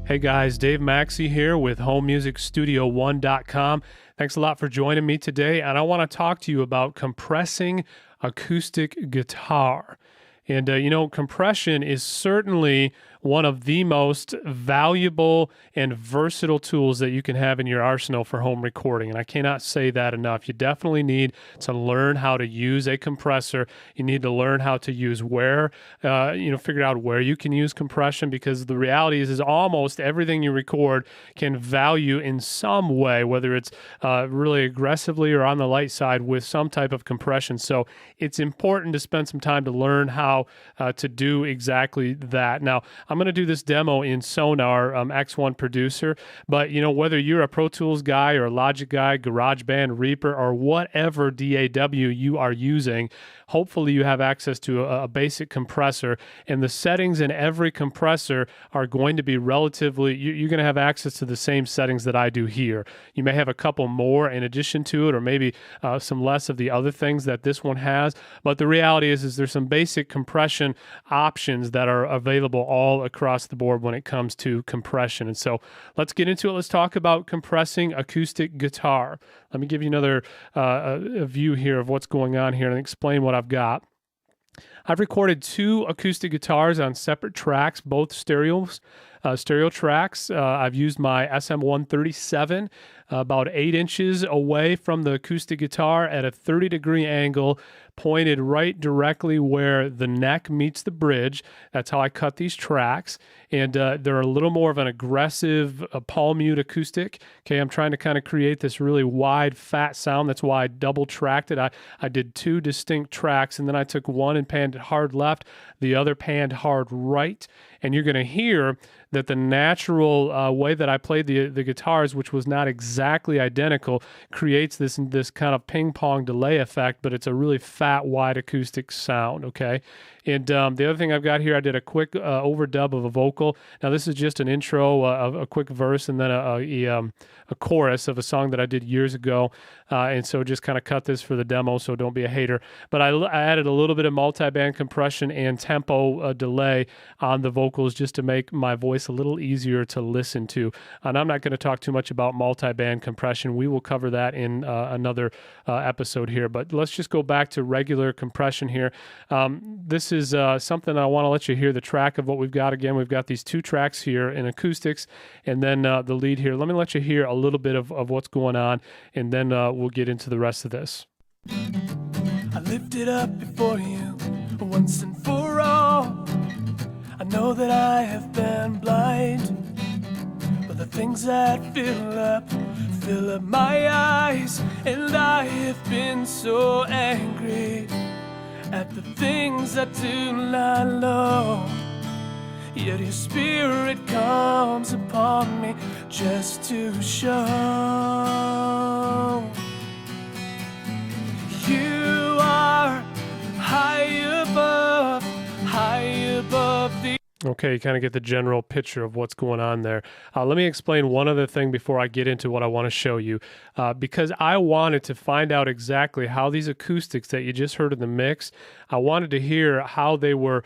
Hey guys, Dave Maxey here with HomeMusicStudio1.com. Thanks a lot for joining me today, and I want to talk to you about compressing acoustic guitar. And compression is certainly one of the most valuable and versatile tools that you can have in your arsenal for home recording. And I cannot say that enough. You definitely need to learn how to use a compressor. You need to learn how to use figure out where you can use compression, because the reality is almost everything you record can value in some way, whether it's really aggressively or on the light side with some type of compression. So it's important to spend some time to learn how to do exactly that. Now, I'm going to do this demo in Sonar X1 Producer, but whether you're a Pro Tools guy or a Logic guy, GarageBand, Reaper, or whatever DAW you are using, hopefully you have access to a basic compressor, and the settings in every compressor are going to be you're going to have access to the same settings that I do here. You may have a couple more in addition to it, or maybe some less of the other things that this one has, but the reality is there's some basic compression options that are available all across the board when it comes to compression. And so let's get into it. Let's talk about compressing acoustic guitar. Let me give you another a view here of what's going on here and explain what I've got. I've recorded two acoustic guitars on separate tracks, both stereo tracks. I've used my SM137 about 8 inches away from the acoustic guitar at a 30-degree angle, pointed right directly where the neck meets the bridge. That's how I cut these tracks. And they're a little more of an aggressive palm mute acoustic. Okay, I'm trying to kind of create this really wide, fat sound. That's why I double-tracked it. I did 2 distinct tracks, and then I took one and panned it hard left, the other panned hard right. And you're going to hear that the natural way that I played the guitars, which was not exactly identical, creates this kind of ping-pong delay effect, but it's a really fat, wide acoustic sound, okay? And the other thing I've got here, I did a quick overdub of a vocal. Now, this is just an intro, a quick verse, and then a chorus of a song that I did years ago. And so just kind of cut this for the demo, so don't be a hater. But I added a little bit of multi-band compression and tempo delay on the vocals just to make my voice a little easier to listen to. And I'm not going to talk too much about multi-band compression. We will cover that in another episode here. But let's just go back to regular compression here. This is something I want to let you hear the track of what we've got. Again, we've got these 2 tracks here in acoustics, and then the lead here. Let me let you hear a little bit of what's going on, and then we'll get into the rest of this. I lift it up before you once and for all. I know that I have been blind, but the things that fill up my eyes, and I have been so angry at the things I do not know. Yet your spirit comes upon me just to show you are high above the... Okay, you kind of get the general picture of what's going on there. Let me explain one other thing before I get into what I want to show you, because I wanted to find out exactly how these acoustics that you just heard in the mix, I wanted to hear how they were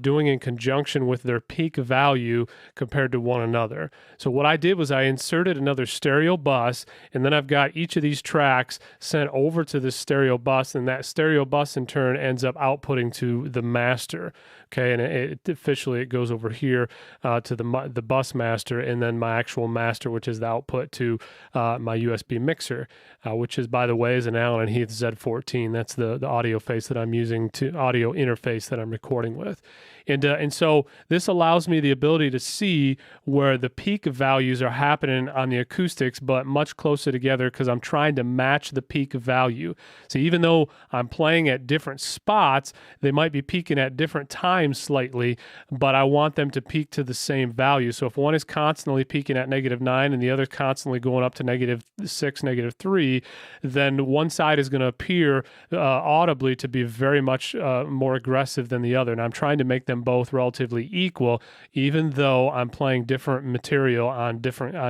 doing in conjunction with their peak value compared to one another. So what I did was I inserted another stereo bus, and then I've got each of these tracks sent over to the stereo bus, and that stereo bus in turn ends up outputting to the master. Okay, and it officially it goes over here to the bus master, and then my actual master, which is the output to my USB mixer, which is, by the way, is an Allen & Heath Z14. That's the audio audio interface that I'm recording with. And so this allows me the ability to see where the peak values are happening on the acoustics, but much closer together because I'm trying to match the peak value. So even though I'm playing at different spots, they might be peaking at different times slightly, but I want them to peak to the same value. So if one is constantly peaking at -9 and the other constantly going up to -6, -3, then one side is going to appear audibly to be very much more aggressive than the other. And I'm trying to make them both relatively equal, even though I'm playing different material on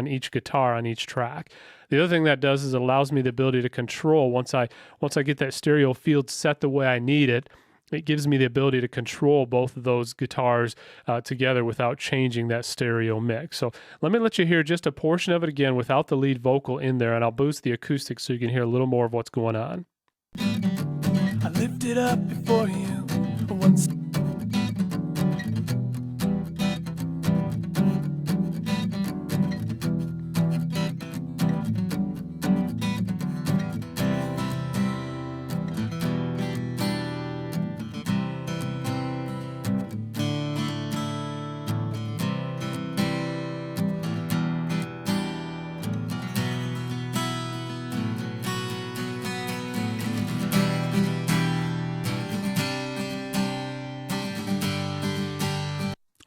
each guitar on each track. The other thing that does is it allows me the ability to control once I get that stereo field set the way I need it. it gives me the ability to control both of those guitars together without changing that stereo mix. So let me let you hear just a portion of it again without the lead vocal in there, and I'll boost the acoustic so you can hear a little more of what's going on. I lifted up before you once.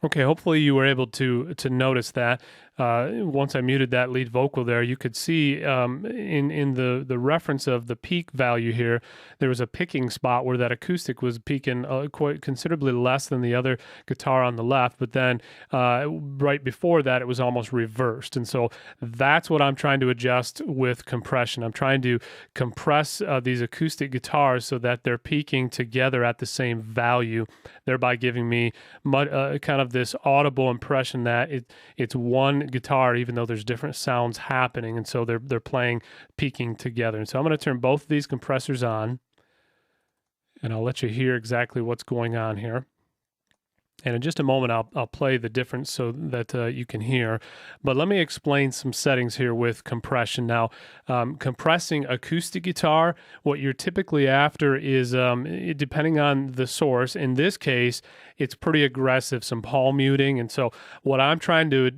Okay, hopefully you were able to notice that. Once I muted that lead vocal there, you could see in the reference of the peak value here, there was a picking spot where that acoustic was peaking quite considerably less than the other guitar on the left, but then right before that, it was almost reversed. And so that's what I'm trying to adjust with compression. I'm trying to compress these acoustic guitars so that they're peaking together at the same value, thereby giving me kind of this audible impression that it's one guitar, even though there's different sounds happening, and so they're playing, peaking together. And so I'm going to turn both of these compressors on, and I'll let you hear exactly what's going on here. And in just a moment, I'll play the difference so that you can hear. But let me explain some settings here with compression. Now, compressing acoustic guitar, what you're typically after is, depending on the source, in this case, it's pretty aggressive, some palm muting. And so what I'm trying to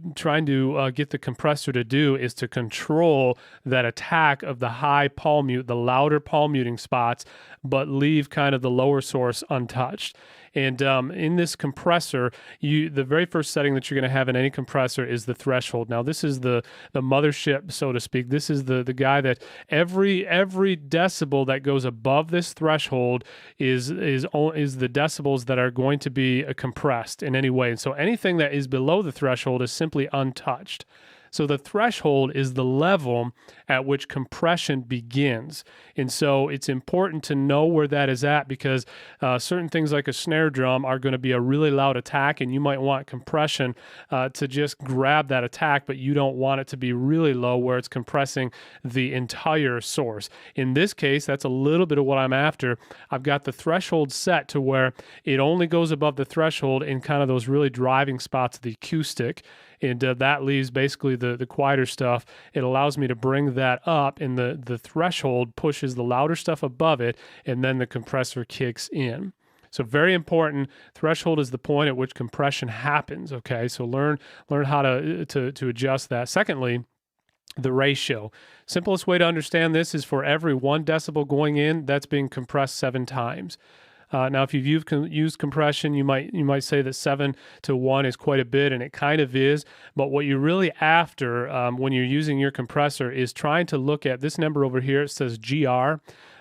get the compressor to do is to control that attack of the high palm mute, the louder palm muting spots, but leave kind of the lower source untouched. And in this compressor, the very first setting that you're going to have in any compressor is the threshold. Now, this is the mothership, so to speak. This is the guy that every decibel that goes above this threshold is the decibels that are going to be compressed in any way. And so anything that is below the threshold is simply untouched. So the threshold is the level at which compression begins. And so it's important to know where that is at, because certain things like a snare drum are going to be a really loud attack, and you might want compression to just grab that attack, but you don't want it to be really low where it's compressing the entire source. In this case, that's a little bit of what I'm after. I've got the threshold set to where it only goes above the threshold in kind of those really driving spots of the acoustic. And that leaves basically the quieter stuff. It allows me to bring that up, and the threshold pushes the louder stuff above it, and then the compressor kicks in. So very important. Threshold is the point at which compression happens. Okay, so learn how to adjust that. Secondly, the ratio. Simplest way to understand this is for every 1 decibel going in, that's being compressed 7 times. Now, if you've used compression, you might say that 7 to 1 is quite a bit, and it kind of is. But what you're really after when you're using your compressor is trying to look at this number over here. It says GR.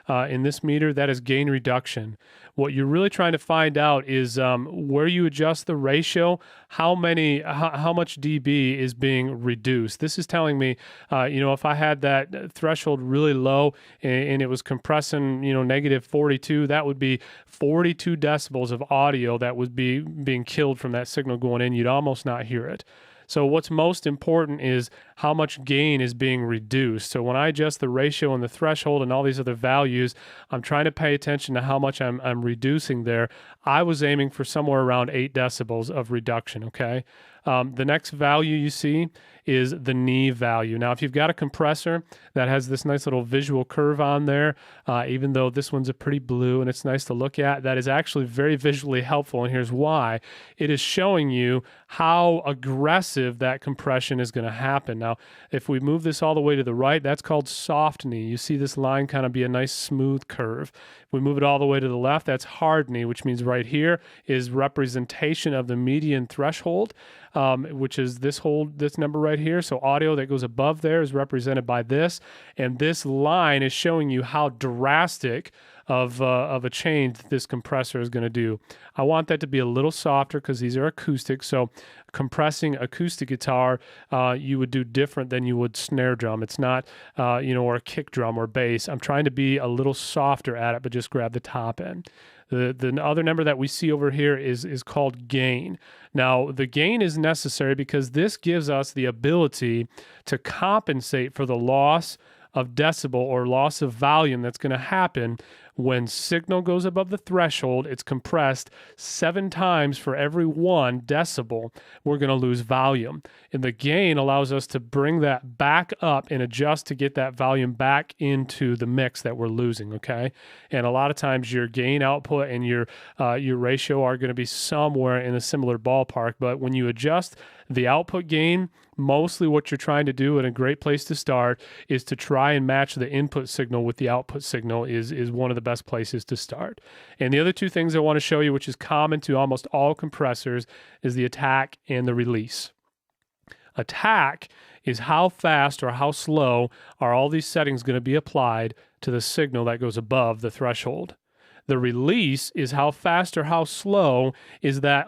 In this meter, that is gain reduction. What you're really trying to find out is where you adjust the ratio, how much dB is being reduced. This is telling me, if I had that threshold really low and it was compressing, negative 42, that would be 42 decibels of audio that would be being killed from that signal going in. You'd almost not hear it. So what's most important is how much gain is being reduced. So when I adjust the ratio and the threshold and all these other values, I'm trying to pay attention to how much I'm reducing there. I was aiming for somewhere around 8 decibels of reduction, okay? The next value you see is the knee value. Now, if you've got a compressor that has this nice little visual curve on there, even though this one's a pretty blue and it's nice to look at, that is actually very visually helpful, and here's why. It is showing you how aggressive that compression is going to happen. Now, if we move this all the way to the right, that's called soft knee. You see this line kind of be a nice smooth curve. If we move it all the way to the left, that's hard knee, which means right here is representation of the median threshold, which is this number right here. So audio that goes above there is represented by this, and this line is showing you how drastic of a change that this compressor is going to do. I want that to be a little softer because these are acoustic. So compressing acoustic guitar, you would do different than you would snare drum. It's not, or a kick drum or bass. I'm trying to be a little softer at it, but just grab the top end. The other number that we see over here is called gain. Now, the gain is necessary because this gives us the ability to compensate for the loss of decibel or loss of volume that's going to happen when signal goes above the threshold. It's compressed 7 times for every 1 decibel. We're going to lose volume. And the gain allows us to bring that back up and adjust to get that volume back into the mix that we're losing, okay? And a lot of times your gain output and your ratio are going to be somewhere in a similar ballpark. But when you adjust the output gain, mostly what you're trying to do, and a great place to start, is to try and match the input signal with the output signal is one of the best places to start. And the other 2 things I want to show you, which is common to almost all compressors, is the attack and the release. Attack is how fast or how slow are all these settings going to be applied to the signal that goes above the threshold. The release is how fast or how slow is that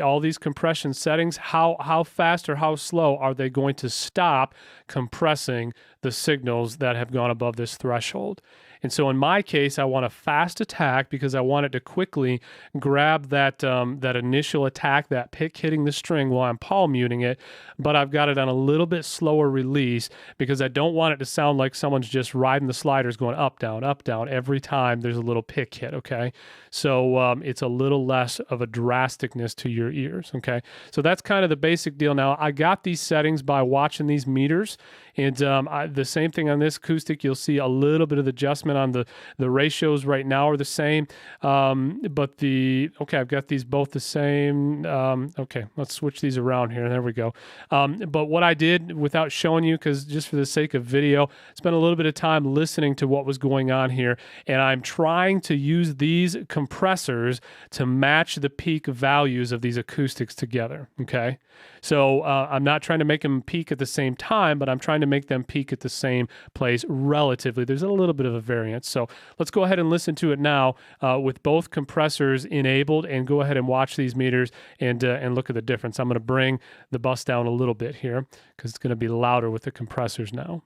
all these compression settings, how fast or how slow are they going to stop compressing the signals that have gone above this threshold. And so in my case, I want a fast attack because I want it to quickly grab that initial attack, that pick hitting the string while I'm palm muting it, but I've got it on a little bit slower release because I don't want it to sound like someone's just riding the sliders going up, down, every time there's a little pick hit, okay? So it's a little less of a drasticness to your ears, okay? So that's kind of the basic deal. Now, I got these settings by watching these meters, and the same thing on this acoustic. You'll see a little bit of adjustment on the ratios right now are the same, but I've got these both the same. Okay, let's switch these around here. There we go. But what I did, without showing you, because just for the sake of video, spent a little bit of time listening to what was going on here, and I'm trying to use these compressors to match the peak values of these acoustics together, okay? So I'm not trying to make them peak at the same time, but I'm trying to make them peak at the same place relatively. There's a little bit of a variance. So let's go ahead and listen to it now with both compressors enabled, and go ahead and watch these meters and look at the difference. I'm going to bring the bus down a little bit here because it's going to be louder with the compressors now.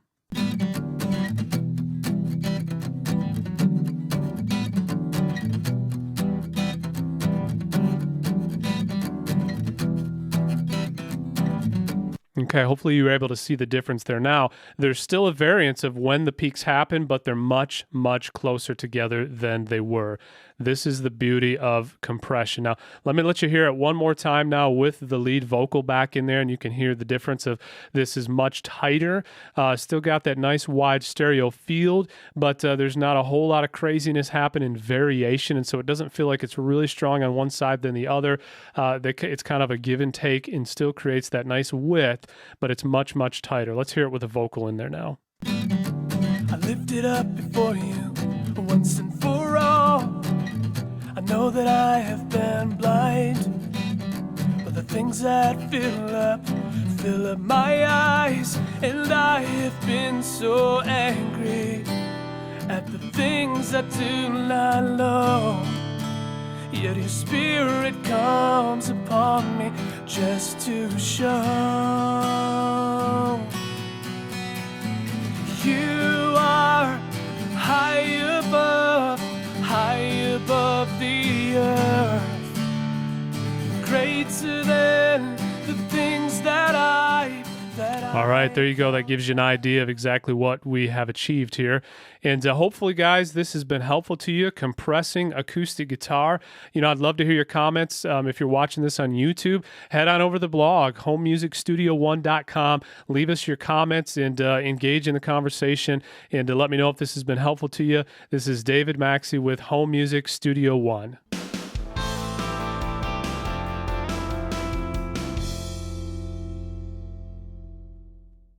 Okay, hopefully you were able to see the difference there. Now, there's still a variance of when the peaks happen, but they're much, much closer together than they were. This is the beauty of compression. Now, let me let you hear it one more time now with the lead vocal back in there, and you can hear the difference of this is much tighter. Still got that nice wide stereo field, but there's not a whole lot of craziness happening, variation, and so it doesn't feel like it's really strong on one side than the other. It's kind of a give and take and still creates that nice width, but it's much, much tighter. Let's hear it with a vocal in there now. I lift it up before you once and for all. I know that I have been blind, but the things that fill up my eyes, and I have been so angry at the things that do not know. Yet your spirit comes upon me just to show you are high above the earth, greater than the things that All right, there you go. That gives you an idea of exactly what we have achieved here. And hopefully, guys, this has been helpful to you, compressing acoustic guitar. I'd love to hear your comments. If you're watching this on YouTube, head on over to the blog, homemusicstudio1.com. Leave us your comments and engage in the conversation, and let me know if this has been helpful to you. This is David Maxey with Home Music Studio One.